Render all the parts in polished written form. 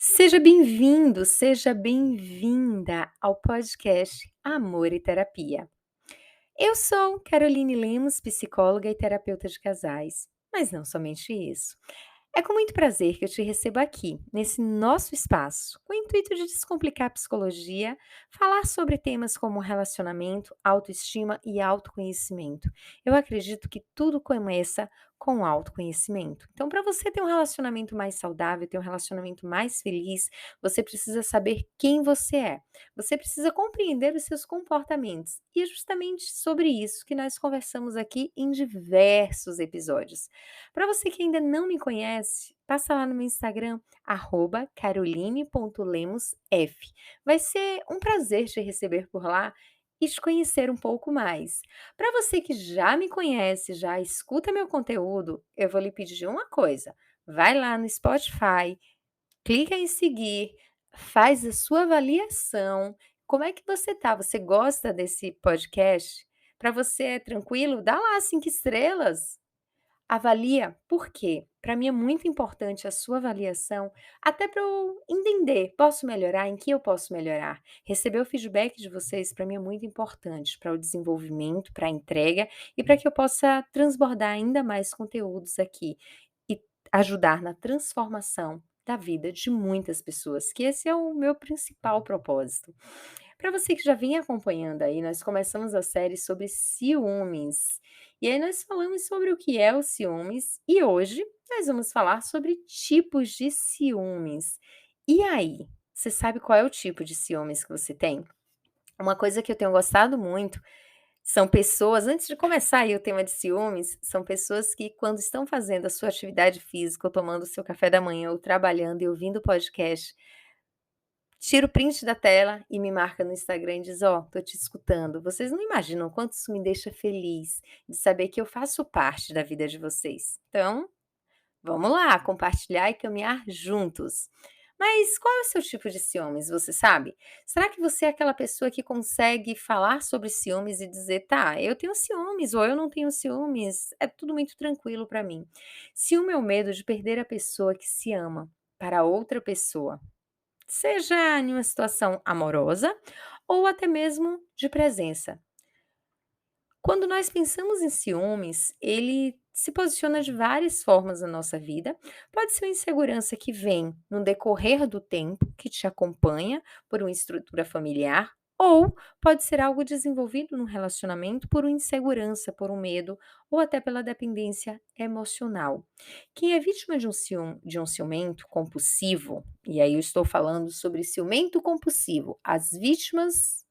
Seja bem-vindo, seja bem-vinda ao podcast Amor e Terapia. Eu sou Caroline Lemos, psicóloga e terapeuta de casais, mas não somente isso. É com muito prazer que eu te recebo aqui, nesse nosso espaço, com o intuito de descomplicar a psicologia, falar sobre temas como relacionamento, autoestima e autoconhecimento. Eu acredito que tudo começa com o autoconhecimento. Então, para você ter um relacionamento mais saudável, ter um relacionamento mais feliz, você precisa saber quem você é. Você precisa compreender os seus comportamentos. E é justamente sobre isso que nós conversamos aqui em diversos episódios. Para você que ainda não me conhece, passa lá no meu Instagram, caroline.lemosf. Vai ser um prazer te receber por lá e te conhecer um pouco mais. Para você que já me conhece, já escuta meu conteúdo, eu vou lhe pedir uma coisa. Vai lá no Spotify, clica em seguir, faz a sua avaliação. Como é que você tá? Você gosta desse podcast? Para você é tranquilo? Dá lá 5 estrelas. Avalia, por quê? Para mim é muito importante a sua avaliação, até para eu entender, posso melhorar, em que eu posso melhorar. Receber o feedback de vocês para mim é muito importante para o desenvolvimento, para a entrega e para que eu possa transbordar ainda mais conteúdos aqui e ajudar na transformação da vida de muitas pessoas, que esse é o meu principal propósito. Para você que já vem acompanhando aí, nós começamos a série sobre ciúmes. E aí nós falamos sobre o que é o ciúmes e hoje nós vamos falar sobre tipos de ciúmes. E aí, você sabe qual é o tipo de ciúmes que você tem? Uma coisa que eu tenho gostado muito são pessoas, antes de começar aí o tema de ciúmes, são pessoas que quando estão fazendo a sua atividade física, ou tomando o seu café da manhã, ou trabalhando e ouvindo o podcast, tira o print da tela e me marca no Instagram e diz: "Ó, tô te escutando". Vocês não imaginam o quanto isso me deixa feliz, de saber que eu faço parte da vida de vocês. Então, vamos lá, compartilhar e caminhar juntos. Mas qual é o seu tipo de ciúmes, você sabe? Será que você é aquela pessoa que consegue falar sobre ciúmes e dizer: "Tá, eu tenho ciúmes", ou "Eu não tenho ciúmes, é tudo muito tranquilo pra mim"? Ciúme é o medo de perder a pessoa que se ama para outra pessoa. Seja em uma situação amorosa ou até mesmo de presença. Quando nós pensamos em ciúmes, ele se posiciona de várias formas na nossa vida. Pode ser uma insegurança que vem no decorrer do tempo, que te acompanha por uma estrutura familiar, ou pode ser algo desenvolvido no relacionamento por uma insegurança, por um medo, ou até pela dependência emocional. Quem é vítima de um ciumento compulsivo, e aí eu estou falando sobre ciumento compulsivo, as vítimas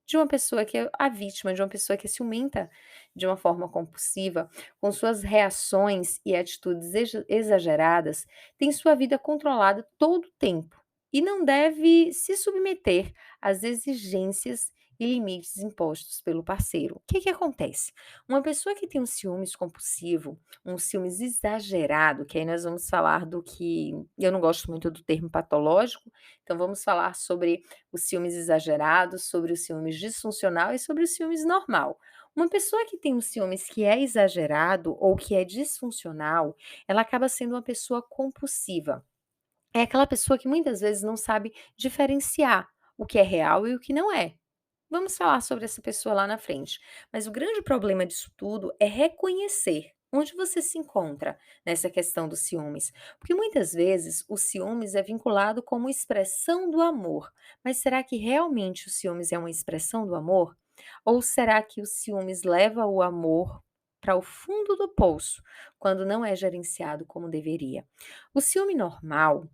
de uma pessoa que é a vítima de uma pessoa que é ciumenta de uma forma compulsiva, com suas reações e atitudes exageradas, tem sua vida controlada todo o tempo e não deve se submeter às exigências e limites impostos pelo parceiro. O que que acontece? Uma pessoa que tem um ciúmes compulsivo, um ciúmes exagerado, que aí nós vamos falar do que eu não gosto muito do termo patológico, então vamos falar sobre os ciúmes exagerados, sobre o ciúmes disfuncional e sobre o ciúmes normal. Uma pessoa que tem um ciúmes que é exagerado ou que é disfuncional, ela acaba sendo uma pessoa compulsiva. É aquela pessoa que muitas vezes não sabe diferenciar o que é real e o que não é. Vamos falar sobre essa pessoa lá na frente. Mas o grande problema disso tudo é reconhecer onde você se encontra nessa questão dos ciúmes. Porque muitas vezes o ciúmes é vinculado como expressão do amor. Mas será que realmente o ciúmes é uma expressão do amor? Ou será que o ciúmes leva o amor para o fundo do poço, quando não é gerenciado como deveria? O ciúme normal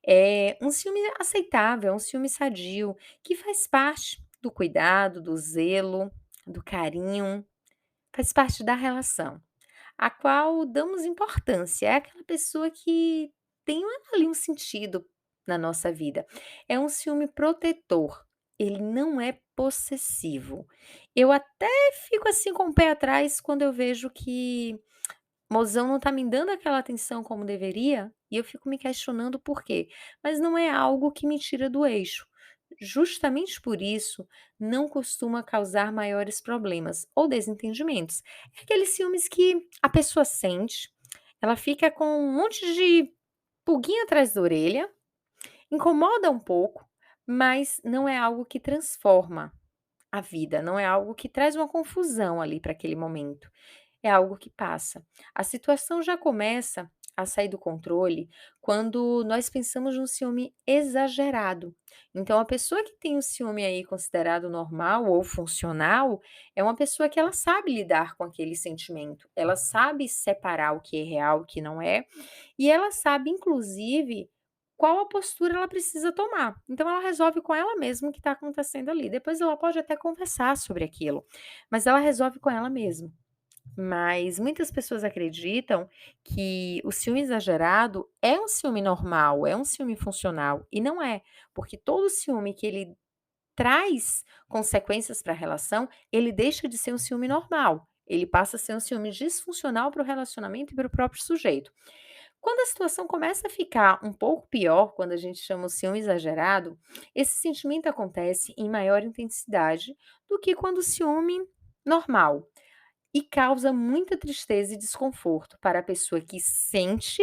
é um ciúme aceitável, é um ciúme sadio, que faz parte do cuidado, do zelo, do carinho, faz parte da relação, a qual damos importância. É aquela pessoa que tem ali um sentido na nossa vida. É um ciúme protetor, ele não é possessivo. Eu até fico assim com o pé atrás quando eu vejo que mozão não tá me dando aquela atenção como deveria, e eu fico me questionando por quê. Mas não é algo que me tira do eixo. Justamente por isso, não costuma causar maiores problemas ou desentendimentos. É aqueles ciúmes que a pessoa sente, ela fica com um monte de pulguinha atrás da orelha, Incomoda um pouco, mas não é algo que transforma a vida, não é algo que traz uma confusão ali para aquele momento. É algo que passa. A situação já começa a sair do controle quando nós pensamos num ciúme exagerado. Então, a pessoa que tem o ciúme aí considerado normal ou funcional é uma pessoa que ela sabe lidar com aquele sentimento, ela sabe separar o que é real, o que não é, e ela sabe, inclusive, qual a postura ela precisa tomar. Então, ela resolve com ela mesma o que está acontecendo ali. Depois, ela pode até conversar sobre aquilo, mas ela resolve com ela mesma. Mas muitas pessoas acreditam que o ciúme exagerado é um ciúme normal, é um ciúme funcional, e não é, porque todo ciúme que ele traz consequências para a relação, ele deixa de ser um ciúme normal, ele passa a ser um ciúme disfuncional para o relacionamento e para o próprio sujeito. Quando a situação começa a ficar um pouco pior, quando a gente chama o ciúme exagerado, esse sentimento acontece em maior intensidade do que quando o ciúme normal e causa muita tristeza e desconforto para a pessoa que sente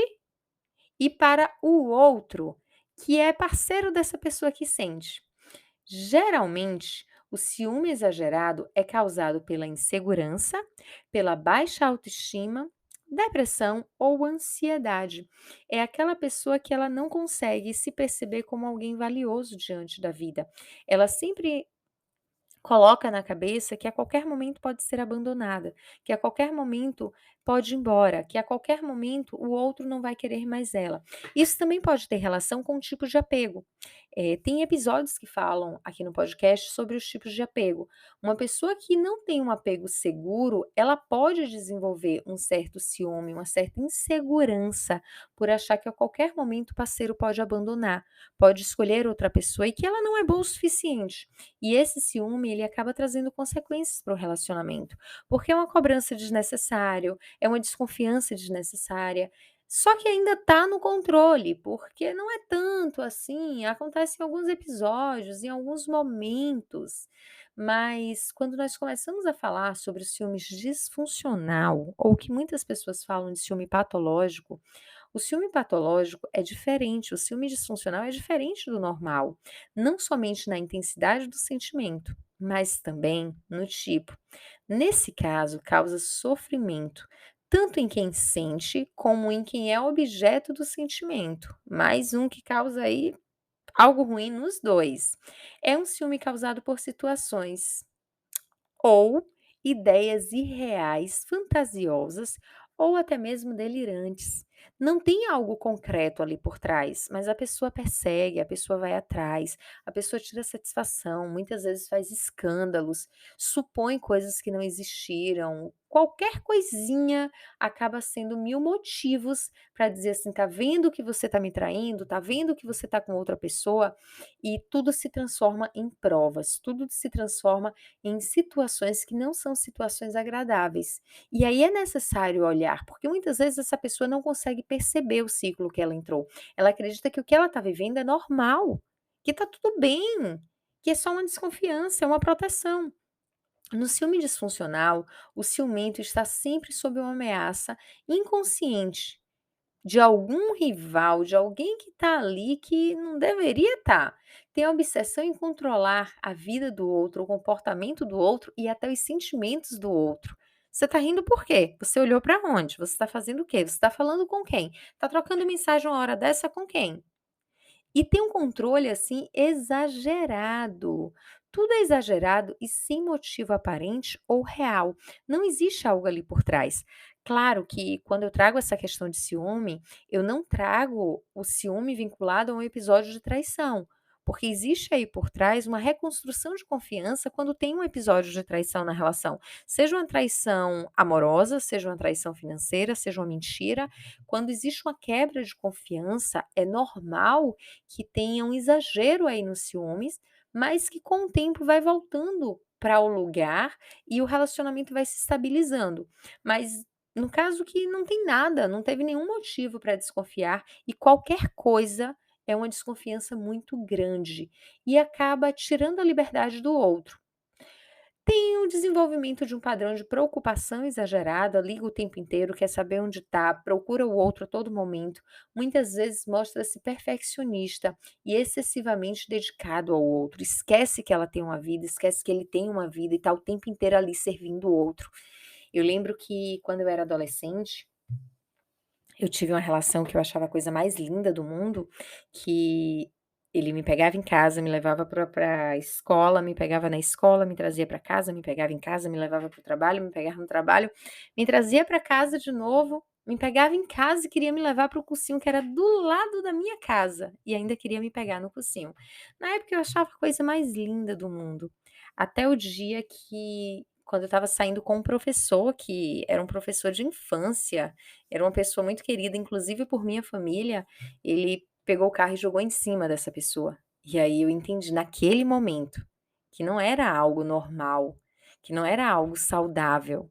e para o outro, que é parceiro dessa pessoa que sente. Geralmente, o ciúme exagerado é causado pela insegurança, pela baixa autoestima, depressão ou ansiedade. É aquela pessoa que ela não consegue se perceber como alguém valioso diante da vida. Ela sempre coloca na cabeça que a qualquer momento pode ser abandonada, que a qualquer momento pode ir embora, que a qualquer momento o outro não vai querer mais ela. Isso também pode ter relação com o tipo de apego. Tem episódios que falam aqui no podcast sobre os tipos de apego. Uma pessoa que não tem um apego seguro, ela pode desenvolver um certo ciúme, uma certa insegurança por achar que a qualquer momento o parceiro pode abandonar, pode escolher outra pessoa e que ela não é boa o suficiente. E esse ciúme, ele acaba trazendo consequências para o relacionamento, porque é uma cobrança desnecessária, é uma desconfiança desnecessária, só que ainda está no controle, porque não é tanto assim, acontece em alguns episódios, em alguns momentos, mas quando nós começamos a falar sobre o ciúme disfuncional, ou que muitas pessoas falam de ciúme patológico, o ciúme patológico é diferente, o ciúme disfuncional é diferente do normal, não somente na intensidade do sentimento, mas também no tipo. Nesse caso, causa sofrimento, tanto em quem sente como em quem é objeto do sentimento. Mais um que causa aí algo ruim nos dois. É um ciúme causado por situações ou ideias irreais, fantasiosas ou até mesmo delirantes. Não tem algo concreto ali por trás, mas a pessoa persegue, a pessoa vai atrás, a pessoa tira satisfação, muitas vezes faz escândalos, supõe coisas que não existiram. Qualquer coisinha acaba sendo mil motivos para dizer assim: tá vendo que você tá me traindo, tá vendo que você tá com outra pessoa, e tudo se transforma em provas, tudo se transforma em situações que não são situações agradáveis. E aí é necessário olhar, porque muitas vezes essa pessoa não consegue perceber o ciclo que ela entrou. Ela acredita que o que ela está vivendo é normal, que está tudo bem, que é só uma desconfiança, é uma proteção. No ciúme disfuncional, o ciumento está sempre sob uma ameaça inconsciente de algum rival, de alguém que está ali que não deveria estar. Tem a obsessão em controlar a vida do outro, o comportamento do outro e até os sentimentos do outro. Você está rindo por quê? Você olhou para onde? Você está fazendo o quê? Você está falando com quem? Está trocando mensagem uma hora dessa com quem? E tem um controle, assim, exagerado. Tudo é exagerado e sem motivo aparente ou real. Não existe algo ali por trás. Claro que quando eu trago essa questão de ciúme, eu não trago o ciúme vinculado a um episódio de traição, porque existe aí por trás uma reconstrução de confiança quando tem um episódio de traição na relação. Seja uma traição amorosa, seja uma traição financeira, seja uma mentira. Quando existe uma quebra de confiança, é normal que tenha um exagero aí nos ciúmes, mas que com o tempo vai voltando para o lugar e o relacionamento vai se estabilizando. Mas no caso que não tem nada, não teve nenhum motivo para desconfiar e qualquer coisa é uma desconfiança muito grande e acaba tirando a liberdade do outro. Tem o desenvolvimento de um padrão de preocupação exagerada, liga o tempo inteiro, quer saber onde está, procura o outro a todo momento, muitas vezes mostra-se perfeccionista e excessivamente dedicado ao outro, esquece que ela tem uma vida, esquece que ele tem uma vida e está o tempo inteiro ali servindo o outro. Eu lembro que quando eu era adolescente, eu tive uma relação que eu achava a coisa mais linda do mundo, que ele me pegava em casa, me levava pra escola, me pegava na escola, me trazia para casa, me pegava em casa, me levava para o trabalho, me pegava no trabalho, me trazia para casa de novo, me pegava em casa e queria me levar para o cursinho que era do lado da minha casa, e ainda queria me pegar no cursinho. Na época eu achava a coisa mais linda do mundo, até o dia que quando eu estava saindo com um professor que era um professor de infância, era uma pessoa muito querida, inclusive por minha família, ele pegou o carro e jogou em cima dessa pessoa. E aí eu entendi naquele momento, que não era algo normal, que não era algo saudável.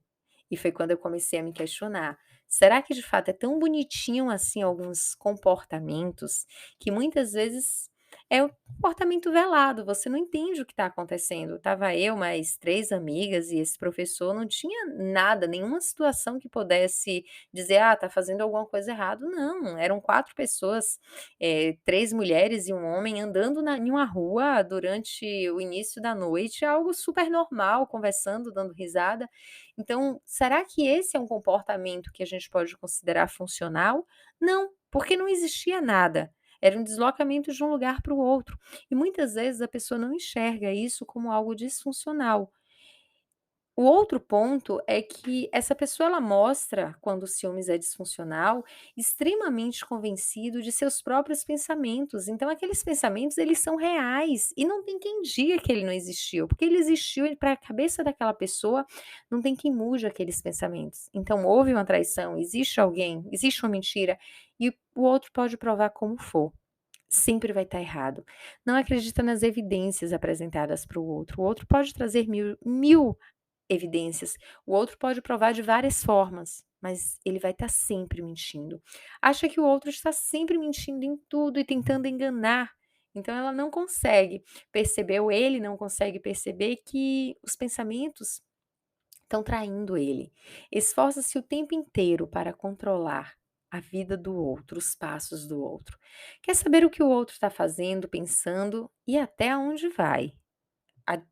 E foi quando eu comecei a me questionar: será que de fato é tão bonitinho assim alguns comportamentos, que muitas vezes é um comportamento velado, você não entende o que está acontecendo. Estava eu, mais 3 amigas e esse professor, não tinha nada, nenhuma situação que pudesse dizer: "Ah, tá fazendo alguma coisa errado", não, eram 4 pessoas, 3 mulheres e um homem andando em uma rua durante o início da noite, algo super normal, conversando, dando risada. Então, será que esse é um comportamento que a gente pode considerar funcional? Não, porque não existia nada. Era um deslocamento de um lugar para o outro. E muitas vezes a pessoa não enxerga isso como algo disfuncional. O outro ponto é que essa pessoa ela mostra, quando o ciúmes é disfuncional, extremamente convencido de seus próprios pensamentos. Então aqueles pensamentos eles são reais e não tem quem diga que ele não existiu, porque ele existiu e para a cabeça daquela pessoa não tem quem mude aqueles pensamentos. Então houve uma traição, existe alguém, existe uma mentira e o outro pode provar como for. Sempre vai estar errado. Não acredita nas evidências apresentadas para o outro pode trazer mil evidências. O outro pode provar de várias formas, mas ele vai estar sempre mentindo. Acha que o outro está sempre mentindo em tudo e tentando enganar. Então ela não consegue perceber, ou ele não consegue perceber que os pensamentos estão traindo ele. Esforça-se o tempo inteiro para controlar a vida do outro, os passos do outro. Quer saber o que o outro está fazendo, pensando e até aonde vai.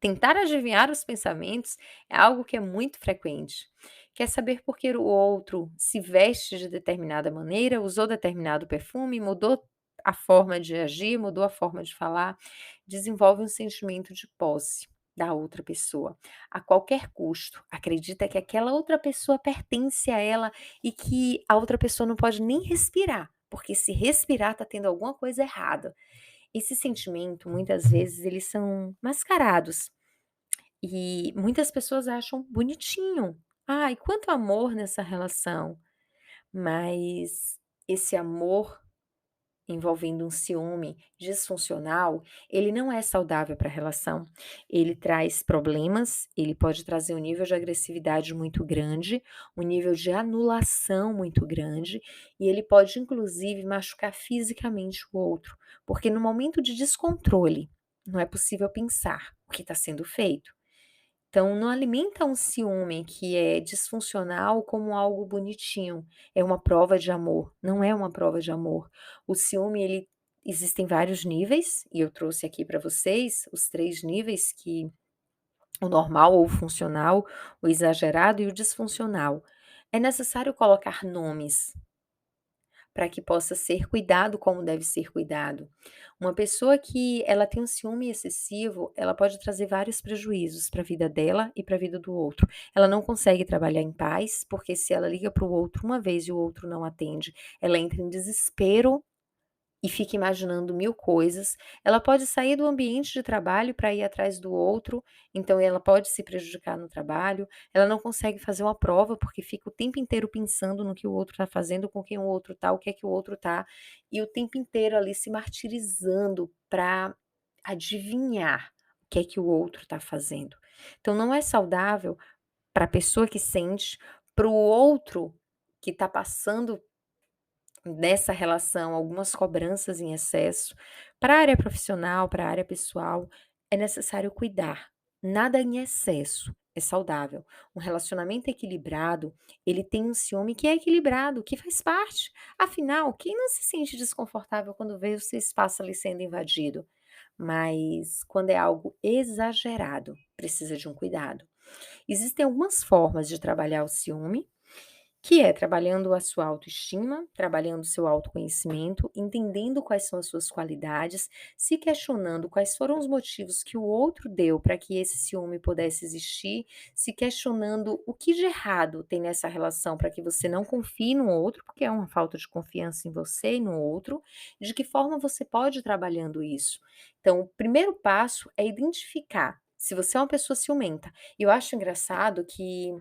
Tentar adivinhar os pensamentos é algo que é muito frequente. Quer saber por que o outro se veste de determinada maneira, usou determinado perfume, mudou a forma de agir, mudou a forma de falar, desenvolve um sentimento de posse da outra pessoa. A qualquer custo, acredita que aquela outra pessoa pertence a ela e que a outra pessoa não pode nem respirar, porque se respirar está tendo alguma coisa errada. Esse sentimento, muitas vezes, eles são mascarados e muitas pessoas acham bonitinho. Ai, quanto amor nessa relação! Mas esse amor envolvendo um ciúme disfuncional, ele não é saudável para a relação. Ele traz problemas, ele pode trazer um nível de agressividade muito grande, um nível de anulação muito grande, e ele pode inclusive machucar fisicamente o outro, porque no momento de descontrole, não é possível pensar o que está sendo feito. Então, não alimenta um ciúme que é disfuncional como algo bonitinho, é uma prova de amor, não é uma prova de amor. O ciúme ele existem vários níveis, e eu trouxe aqui para vocês os 3 níveis que o normal ou o funcional, o exagerado e o disfuncional. É necessário colocar nomes para que possa ser cuidado como deve ser cuidado. Uma pessoa que ela tem um ciúme excessivo, ela pode trazer vários prejuízos para a vida dela e para a vida do outro. Ela não consegue trabalhar em paz, porque se ela liga para o outro uma vez e o outro não atende, ela entra em desespero e fica imaginando 1000 coisas. Ela pode sair do ambiente de trabalho para ir atrás do outro, então ela pode se prejudicar no trabalho. Ela não consegue fazer uma prova, porque fica o tempo inteiro pensando no que o outro está fazendo, com quem o outro está, o que é que o outro está, e o tempo inteiro ali se martirizando para adivinhar o que é que o outro está fazendo. Então não é saudável para a pessoa que sente, para o outro que está passando nessa relação, algumas cobranças em excesso. Para a área profissional, para a área pessoal, é necessário cuidar. Nada em excesso é saudável. Um relacionamento equilibrado, ele tem um ciúme que é equilibrado, que faz parte. Afinal, quem não se sente desconfortável quando vê o seu espaço ali sendo invadido? Mas quando é algo exagerado, precisa de um cuidado. Existem algumas formas de trabalhar o ciúme, que é trabalhando a sua autoestima, trabalhando o seu autoconhecimento, entendendo quais são as suas qualidades, se questionando quais foram os motivos que o outro deu para que esse ciúme pudesse existir, se questionando o que de errado tem nessa relação para que você não confie no outro, porque é uma falta de confiança em você e no outro, de que forma você pode ir trabalhando isso. Então, o primeiro passo é identificar se você é uma pessoa ciumenta. E eu acho engraçado que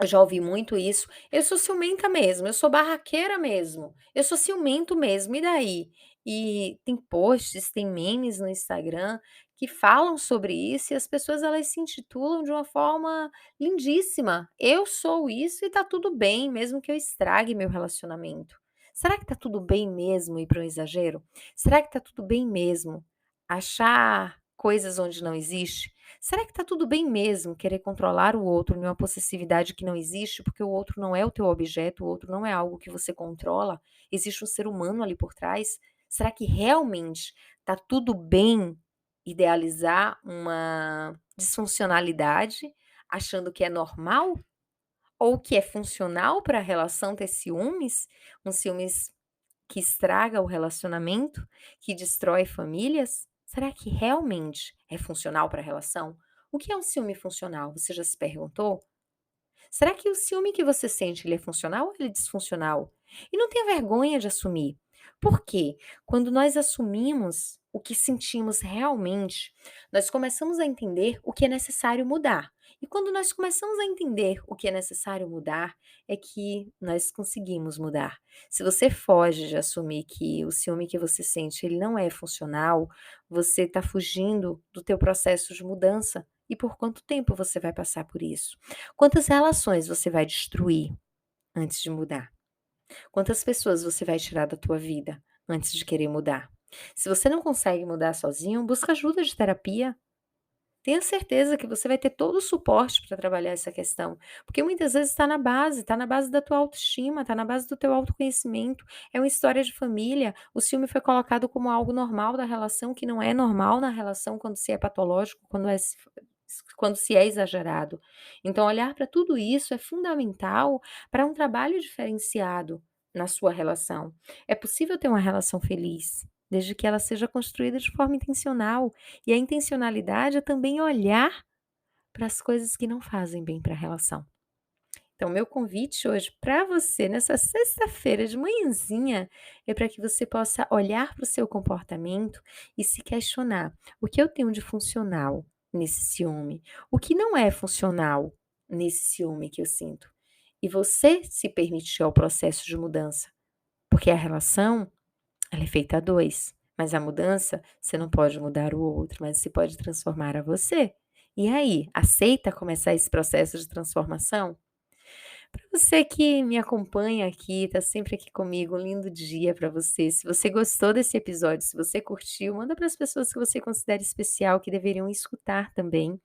eu já ouvi muito isso: "Eu sou ciumenta mesmo, eu sou barraqueira mesmo, eu sou ciumento mesmo, e daí?". E tem posts, tem memes no Instagram que falam sobre isso e as pessoas elas se intitulam de uma forma lindíssima: "Eu sou isso e tá tudo bem, mesmo que eu estrague meu relacionamento". Será que tá tudo bem mesmo ir para um exagero? Será que tá tudo bem mesmo achar coisas onde não existe? Será que tá tudo bem mesmo querer controlar o outro em uma possessividade que não existe, porque o outro não é o teu objeto, o outro não é algo que você controla, existe um ser humano ali por trás? Será que realmente tá tudo bem idealizar uma disfuncionalidade, achando que é normal? Ou que é funcional para a relação ter ciúmes? Um ciúmes que estraga o relacionamento, que destrói famílias? Será que realmente é funcional para a relação? O que é um ciúme funcional? Você já se perguntou? Será que o ciúme que você sente, ele é funcional ou ele é disfuncional? E não tenha vergonha de assumir. Por quê? Quando nós assumimos o que sentimos realmente, nós começamos a entender o que é necessário mudar. E quando nós começamos a entender o que é necessário mudar, é que nós conseguimos mudar. Se você foge de assumir que o ciúme que você sente, ele não é funcional, você está fugindo do teu processo de mudança. E por quanto tempo você vai passar por isso? Quantas relações você vai destruir antes de mudar? Quantas pessoas você vai tirar da tua vida antes de querer mudar? Se você não consegue mudar sozinho, busca ajuda de terapia. Tenha certeza que você vai ter todo o suporte para trabalhar essa questão, porque muitas vezes está na base da tua autoestima, está na base do teu autoconhecimento, é uma história de família. O ciúme foi colocado como algo normal da relação, que não é normal na relação quando se é patológico, quando se é exagerado. Então, olhar para tudo isso é fundamental para um trabalho diferenciado na sua relação. É possível ter uma relação feliz, desde que ela seja construída de forma intencional. E a intencionalidade é também olhar para as coisas que não fazem bem para a relação. Então, meu convite hoje para você, nessa sexta-feira de manhãzinha, é para que você possa olhar para o seu comportamento e se questionar: o que eu tenho de funcional nesse ciúme? O que não é funcional nesse ciúme que eu sinto? E você se permitir ao processo de mudança, porque a relação ela é feita a 2, mas a mudança, você não pode mudar o outro, mas você pode transformar a você. E aí, aceita começar esse processo de transformação? Para você que me acompanha aqui, está sempre aqui comigo, um lindo dia para você. Se você gostou desse episódio, se você curtiu, manda para as pessoas que você considera especial, que deveriam escutar também.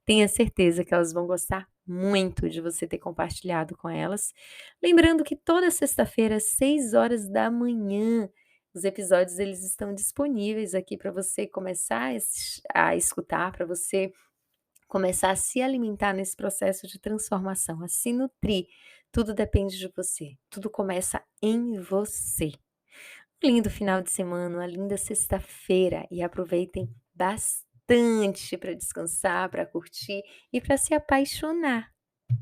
Tenha certeza que elas vão gostar muito de você ter compartilhado com elas. Lembrando que toda sexta-feira, às 6 horas da manhã, os episódios eles estão disponíveis aqui para você começar a escutar, para você começar a se alimentar nesse processo de transformação, a se nutrir. Tudo depende de você, tudo começa em você. Um lindo final de semana, uma linda sexta-feira e aproveitem bastante para descansar, para curtir e para se apaixonar.